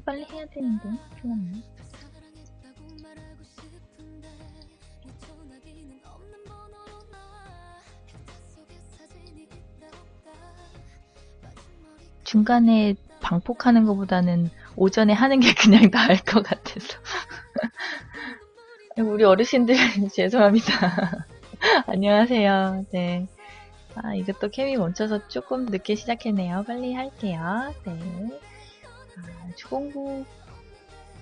빨리 해야 되는데. 좋았네. 중간에 방폭하는 것보다는 오전에 하는 게 그냥 나을 것 같아서. 우리 어르신들 죄송합니다. 안녕하세요. 네. 아, 이것도 케미 멈춰서 조금 늦게 시작했네요. 빨리 할게요. 네. 초공부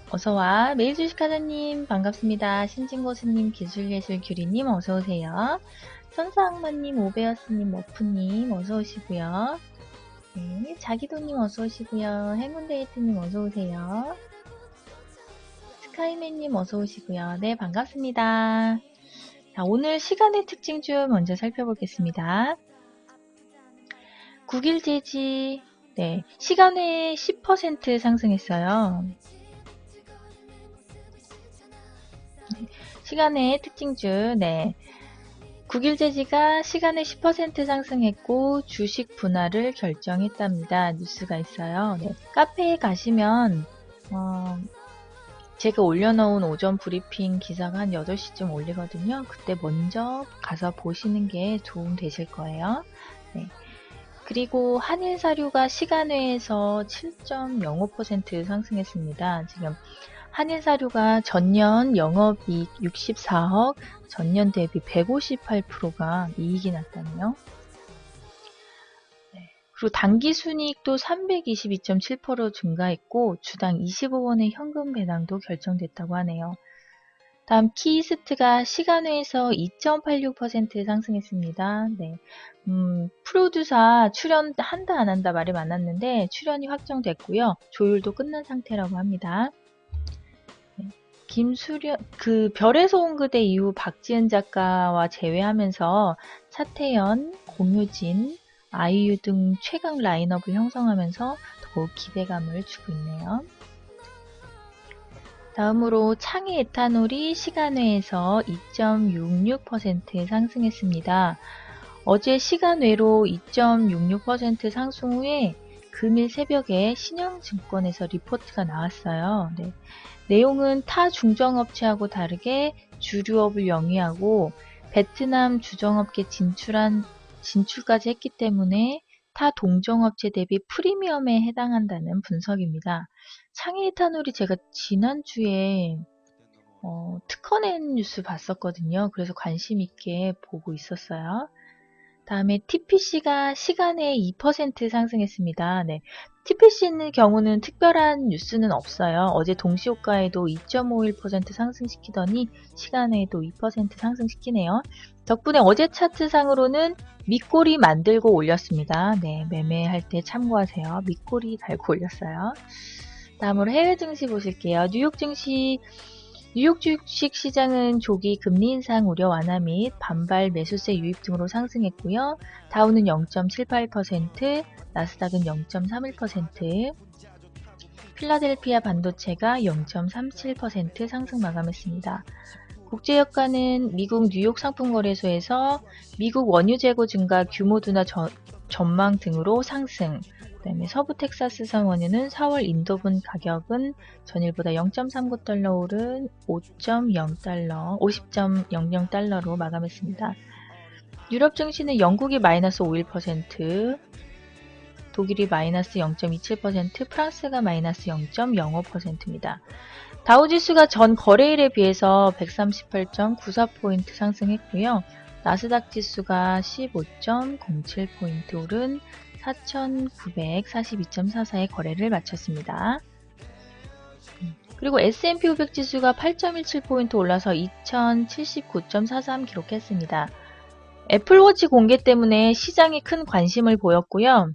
어서와. 매일 주식하자님 반갑습니다. 신진고수님, 기술예술 규리님 어서오세요. 천사악마님, 오베어스님, 머프님 어서오시고요. 네, 자기도님 어서오시고요. 행운데이트님 어서오세요. 스카이맨님 어서오시고요. 네, 반갑습니다. 자, 오늘 시간의 특징 먼저 살펴보겠습니다. 9일 제지, 네, 시간 외에 10% 상승했어요. 네, 시간의 특징주, 네. 9일 제지가 시간에 10% 상승했고 주식 분할을 결정했답니다. 뉴스가 있어요. 네, 카페에 가시면 제가 올려놓은 오전 브리핑 기사가 한 8시쯤 올리거든요. 그때 먼저 가서 보시는 게 도움 되실 거예요. 네. 그리고 한일사료가 시간외에서 7.05% 상승했습니다. 지금 한일사료가 전년 영업이익 64억, 전년 대비 158%가 이익이 났다네요. 네. 그리고 당기순이익도 322.7% 증가했고 주당 25원의 현금 배당도 결정됐다고 하네요. 다음 키이스트가 시간외에서 2.86% 상승했습니다. 네. 프로듀사 출연 한다 안 한다 말이 많았는데 출연이 확정됐고요. 조율도 끝난 상태라고 합니다. 네. 김수련 별에서 온 그대 이후 박지은 작가와 재회하면서 차태현, 공효진, 아이유 등 최강 라인업을 형성하면서 더욱 기대감을 주고 있네요. 다음으로 창의 에탄올이 시간외에서 2.66% 상승했습니다. 어제 시간외로 2.66% 상승 후에 금일 새벽에 신영증권에서 리포트가 나왔어요. 네. 내용은 타 중정업체하고 다르게 주류업을 영위하고 베트남 주정업계 진출까지 했기 때문에 타 동정업체 대비 프리미엄에 해당한다는 분석입니다. 창의 에탄올이 제가 지난주에 특허낸 뉴스 봤었거든요. 그래서 관심 있게 보고 있었어요. 다음에 TPC가 시간에 2% 상승했습니다. 네. TPC의 경우는 특별한 뉴스는 없어요. 어제 동시효과에도 2.51% 상승시키더니 시간에도 2% 상승시키네요. 덕분에 어제 차트상으로는 밑꼬리 만들고 올렸습니다. 네, 매매할 때 참고하세요. 밑꼬리 달고 올렸어요. 다음으로 해외 증시 보실게요. 뉴욕 주식 시장은 조기 금리 인상 우려 완화 및 반발 매수세 유입 등으로 상승했고요. 다우는 0.78%, 나스닥은 0.31%, 필라델피아 반도체가 0.37% 상승 마감했습니다. 국제유가는 미국 뉴욕 상품거래소에서 미국 원유 재고 증가 규모 둔화 전망 등으로 상승, 그다음에 서부 텍사스산 원유는 4월 인도분 가격은 전일보다 0.39달러 오른 50.00달러로 마감했습니다. 유럽 증시는 영국이 마이너스 5.1%, 독일이 마이너스 0.27%, 프랑스가 마이너스 0.05%입니다. 다우지수가 전 거래일에 비해서 138.94포인트 상승했고요. 나스닥 지수가 15.07포인트 오른 4,942.44의 거래를 마쳤습니다. 그리고 S&P 500 지수가 8.17포인트 올라서 2,079.43 기록했습니다. 애플워치 공개 때문에 시장이 큰 관심을 보였고요.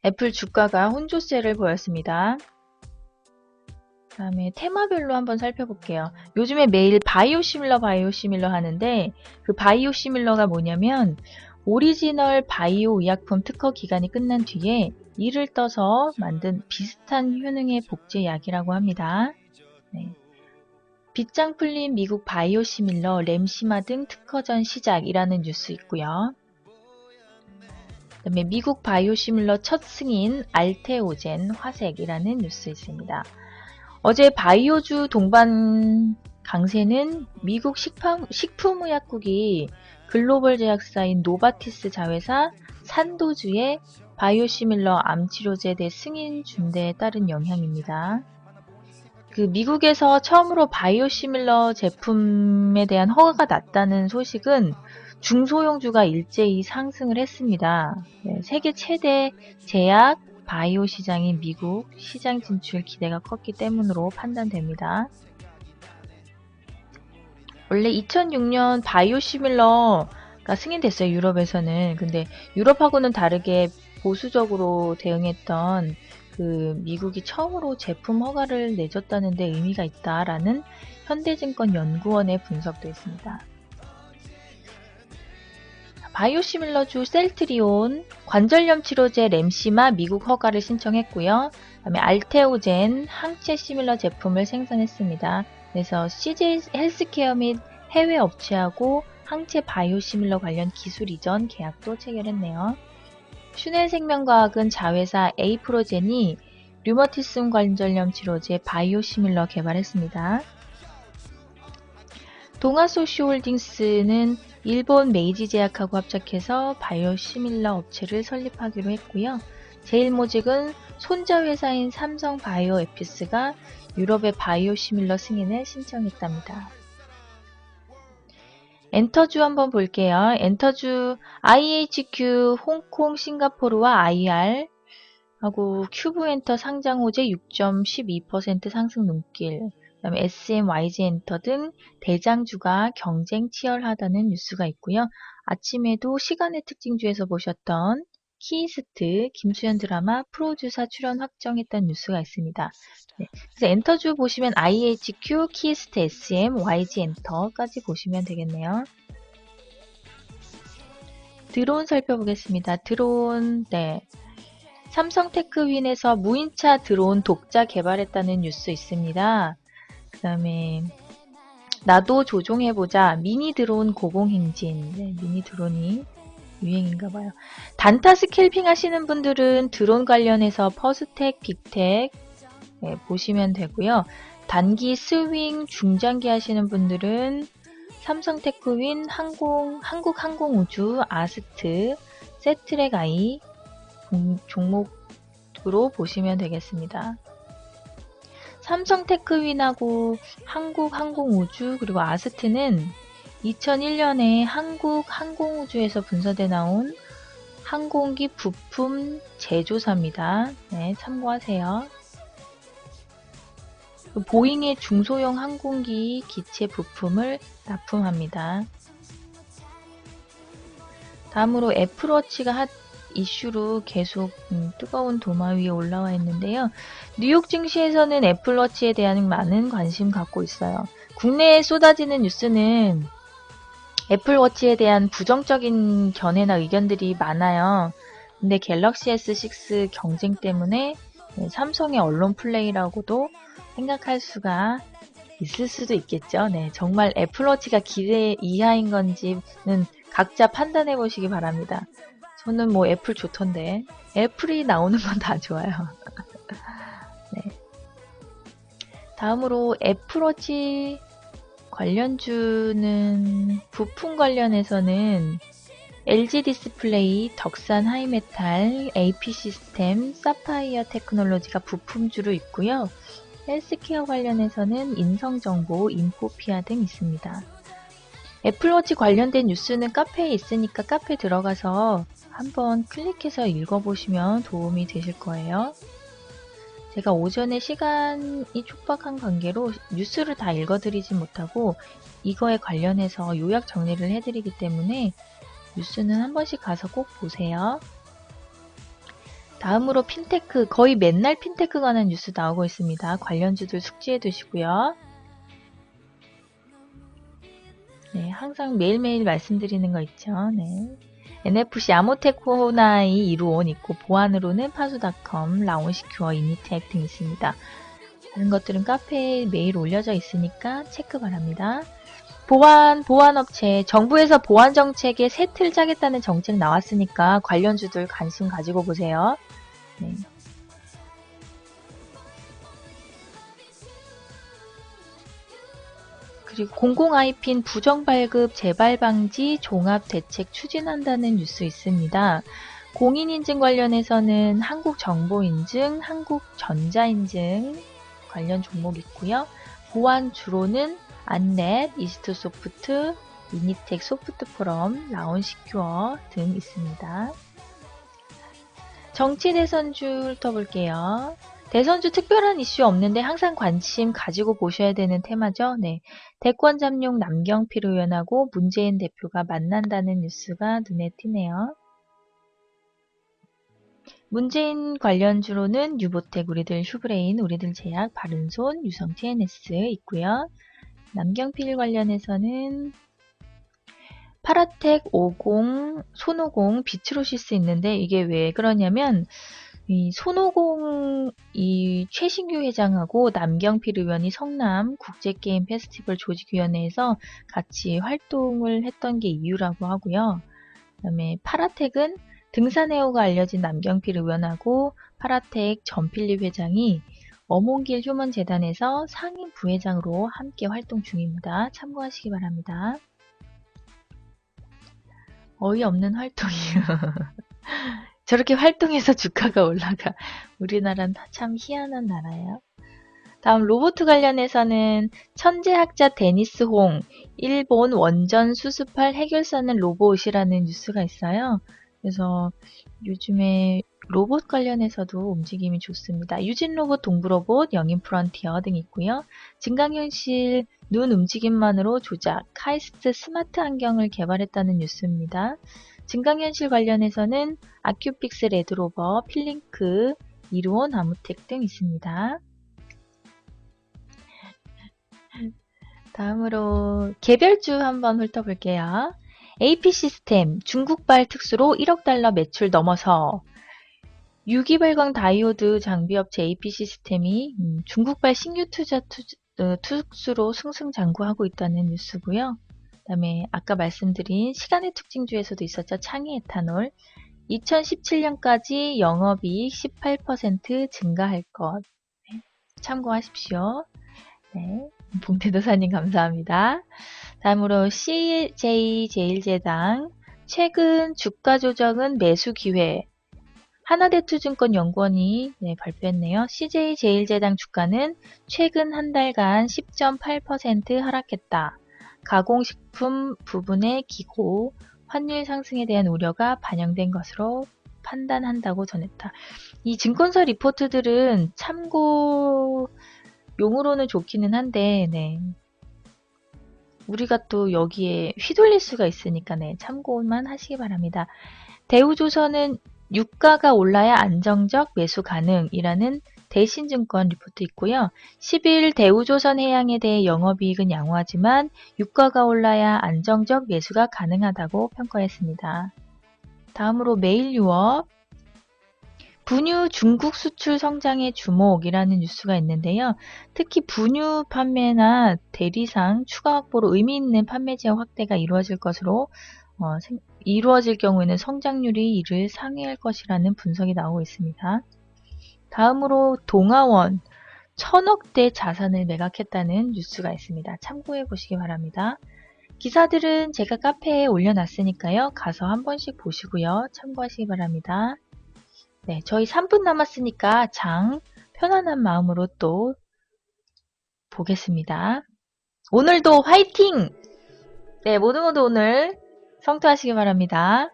애플 주가가 혼조세를 보였습니다. 다음에 테마별로 한번 살펴볼게요. 요즘에 매일 바이오시밀러 하는데 그 바이오시밀러가 뭐냐면 오리지널 바이오 의약품 특허 기간이 끝난 뒤에 이를 떠서 만든 비슷한 효능의 복제약이라고 합니다. 네. 빗장 풀린 미국 바이오시밀러, 램시마 등 특허전 시작이라는 뉴스 있고요. 그다음에 미국 바이오시밀러 첫 승인 알테오젠 화색이라는 뉴스 있습니다. 어제 바이오주 동반 강세는 미국 식품의약국이 글로벌 제약사인 노바티스 자회사 산도주의 바이오시밀러 암치료제 대 승인 준대에 따른 영향입니다. 미국에서 처음으로 바이오시밀러 제품에 대한 허가가 났다는 소식은 중소형주가 일제히 상승을 했습니다. 네, 세계 최대 제약 바이오 시장인 미국 시장 진출 기대가 컸기 때문으로 판단됩니다. 원래 2006년 바이오시밀러가 승인됐어요. 유럽에서는. 근데 유럽하고는 다르게 보수적으로 대응했던 미국이 처음으로 제품 허가를 내줬다는 데 의미가 있다라는 현대증권 연구원의 분석도 있습니다. 바이오시밀러주 셀트리온 관절염 치료제 램시마 미국 허가를 신청했고요. 그다음에 알테오젠 항체 시밀러 제품을 생산했습니다. 그래서 CJ 헬스케어 및 해외 업체하고 항체 바이오시밀러 관련 기술 이전 계약도 체결했네요. 슈넬생명과학은 자회사 에이프로젠이 류머티즘 관절염 치료제 바이오시밀러 개발했습니다. 동아소시홀딩스는 일본 메이지제약하고 합작해서 바이오시밀러 업체를 설립하기로 했고요. 제일모직은 손자회사인 삼성바이오에피스가 유럽의 바이오시밀러 승인을 신청했답니다. 엔터주 한번 볼게요. 엔터주 IHQ 홍콩 싱가포르와 IR 하고 큐브엔터 상장 호재 6.12% 상승 눈길, 그다음에 SM, YG엔터 등 대장주가 경쟁 치열하다는 뉴스가 있고요. 아침에도 시간의 특징주에서 보셨던 키스트, 김수현 드라마 프로듀서 출연 확정했다는 뉴스가 있습니다. 네, 그래서 엔터주 보시면 IHQ, 키스트, SM, YG엔터까지 보시면 되겠네요. 드론 살펴보겠습니다. 드론, 네. 삼성테크윈에서 무인차 드론 독자 개발했다는 뉴스 있습니다. 그 다음에 나도 조종해보자 미니 드론 고공행진. 네, 미니 드론이 유행인가봐요. 단타 스캘핑 하시는 분들은 드론 관련해서 퍼스텍, 빅텍 네, 보시면 되고요. 단기 스윙, 중장기 하시는 분들은 삼성테크윈, 한국항공우주, 아스트, 세트랙 아이 종목으로 보시면 되겠습니다. 삼성테크윈하고 한국항공우주 그리고 아스트는 2001년에 한국항공우주에서 분사돼 나온 항공기 부품 제조사입니다. 네, 참고하세요. 보잉의 중소형 항공기 기체 부품을 납품합니다. 다음으로 애플워치가 핫 이슈로 계속 뜨거운 도마 위에 올라와 있는데요. 뉴욕 증시에서는 애플워치에 대한 많은 관심 갖고 있어요. 국내에 쏟아지는 뉴스는 애플워치에 대한 부정적인 견해나 의견들이 많아요. 근데 갤럭시 S6 경쟁 때문에 삼성의 언론 플레이라고도 생각할 수가 있을 수도 있겠죠. 네, 정말 애플워치가 기대 이하인 건지는 각자 판단해 보시기 바랍니다. 저는 뭐 애플 좋던데 애플이 나오는 건 다 좋아요. 네. 다음으로 애플워치 관련주는 부품 관련해서는 LG 디스플레이, 덕산 하이메탈, AP 시스템, 사파이어 테크놀로지가 부품주로 있고요. 헬스케어 관련해서는 인성정보, 인포피아 등 있습니다. 애플워치 관련된 뉴스는 카페에 있으니까 카페 들어가서 한번 클릭해서 읽어보시면 도움이 되실 거예요. 제가 오전에 시간이 촉박한 관계로 뉴스를 다 읽어드리지 못하고 이거에 관련해서 요약 정리를 해드리기 때문에 뉴스는 한 번씩 가서 꼭 보세요. 다음으로 핀테크, 거의 맨날 핀테크 관한 뉴스 나오고 있습니다. 관련주들 숙지해 두시고요. 네, 항상 매일매일 말씀드리는 거 있죠. 네. NFC 아모테코나이 이루온 있고 보안으로는 파수닷컴, 라온시큐어, 이니텍 등 있습니다. 다른 것들은 카페에 매일 올려져 있으니까 체크 바랍니다. 보안업체, 정부에서 보안정책에 새 틀 짜겠다는 정책 나왔으니까 관련주들 관심 가지고 보세요. 네. 그리고 공공 IP인 부정발급 재발방지 종합대책 추진한다는 뉴스 있습니다. 공인인증 관련해서는 한국정보인증, 한국전자인증 관련 종목 있고요. 보안주로는 안넷, 이스트소프트, 이니텍 소프트포럼, 라온시큐어 등 있습니다. 정치 대선주 훑어볼게요. 대선주 특별한 이슈 없는데 항상 관심 가지고 보셔야 되는 테마죠. 네. 대권 잠룡 남경필 의원하고 문재인 대표가 만난다는 뉴스가 눈에 띄네요. 문재인 관련주로는 유보텍, 우리들 휴브레인, 우리들 제약, 바른손, 유성 TNS 있고요. 남경필 관련해서는 파라텍 50, 손오공, 비트로시스 있는데 이게 왜 그러냐면 이 손오공 이 최신규 회장하고 남경필 의원이 성남 국제게임 페스티벌 조직위원회에서 같이 활동을 했던 게 이유라고 하고요. 그다음에 파라텍은 등산해오가 알려진 남경필 의원하고 파라텍 전필립 회장이 어몽길 휴먼재단에서 상임 부회장으로 함께 활동 중입니다. 참고하시기 바랍니다. 어이없는 활동이에요. 저렇게 활동해서 주가가 올라가. 우리나라는 참 희한한 나라예요. 다음 로봇 관련해서는 천재학자 데니스 홍, 일본 원전 수습할 해결사는 로봇이라는 뉴스가 있어요. 그래서 요즘에 로봇 관련해서도 움직임이 좋습니다. 유진 로봇, 동부 로봇, 영인 프론티어 등 있고요. 증강현실 눈 움직임만으로 조작, 카이스트 스마트 안경을 개발했다는 뉴스입니다. 증강현실 관련해서는 아큐픽스 레드로버, 필링크, 이루온, 아무텍 등 있습니다. 다음으로 개별주 한번 훑어볼게요. AP 시스템, 중국발 특수로 1억 달러 매출 넘어서 유기발광 다이오드 장비업체 AP 시스템이 중국발 신규 특수로 승승장구하고 있다는 뉴스고요. 그 다음에 아까 말씀드린 시간의 특징주에서도 있었죠. 창의 에탄올. 2017년까지 영업이익 18% 증가할 것. 네, 참고하십시오. 네, 봉태도사님 감사합니다. 다음으로 CJ 제일제당. 최근 주가 조정은 매수 기회. 하나대투증권 연구원이 발표했네요. CJ 제일제당 주가는 최근 한 달간 10.8% 하락했다. 가공식품 부분의 기고, 환율 상승에 대한 우려가 반영된 것으로 판단한다고 전했다. 이 증권사 리포트들은 참고용으로는 좋기는 한데, 네. 우리가 또 여기에 휘둘릴 수가 있으니까 참고만 하시기 바랍니다. 대우조선은 유가가 올라야 안정적 매수 가능이라는 대신증권 리포트 있고요. 10일 대우조선해양에 대해 영업이익은 양호하지만 유가가 올라야 안정적 매수가 가능하다고 평가했습니다. 다음으로 매일유업. 분유 중국 수출 성장의 주목이라는 뉴스가 있는데요. 특히 분유 판매나 대리상 추가 확보로 의미 있는 판매 지역 확대가 이루어질 것으로 이루어질 경우에는 성장률이 이를 상회할 것이라는 분석이 나오고 있습니다. 다음으로 동아원 1000억대 자산을 매각했다는 뉴스가 있습니다. 참고해 보시기 바랍니다. 기사들은 제가 카페에 올려놨으니까요. 가서 한 번씩 보시고요. 참고하시기 바랍니다. 네, 저희 3분 남았으니까 장 편안한 마음으로 또 보겠습니다. 오늘도 화이팅! 네, 모두 오늘 성투하시기 바랍니다.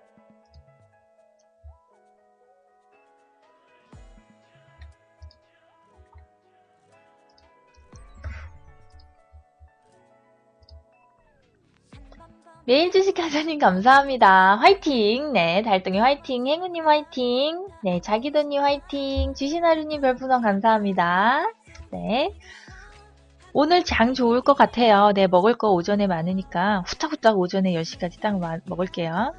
매일 주식하자님 감사합니다. 화이팅! 네, 달동이 화이팅, 행우님 화이팅, 네, 자기도님 화이팅, 주신하루님 별풍선 감사합니다. 네, 오늘 장 좋을 것 같아요. 네, 먹을 거 오전에 많으니까 후딱후딱 오전에 10시까지 딱 먹을게요.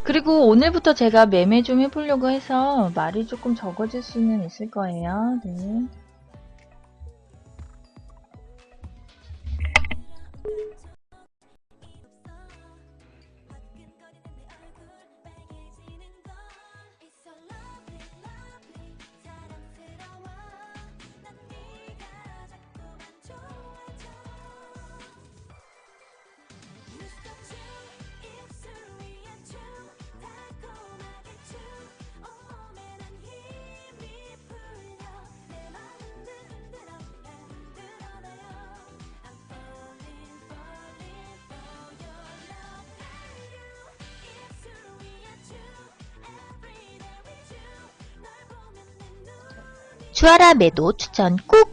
그리고 오늘부터 제가 매매 좀 해보려고 해서 말이 조금 적어질 수는 있을 거예요. 네. 주아라 매도 추천 꾹!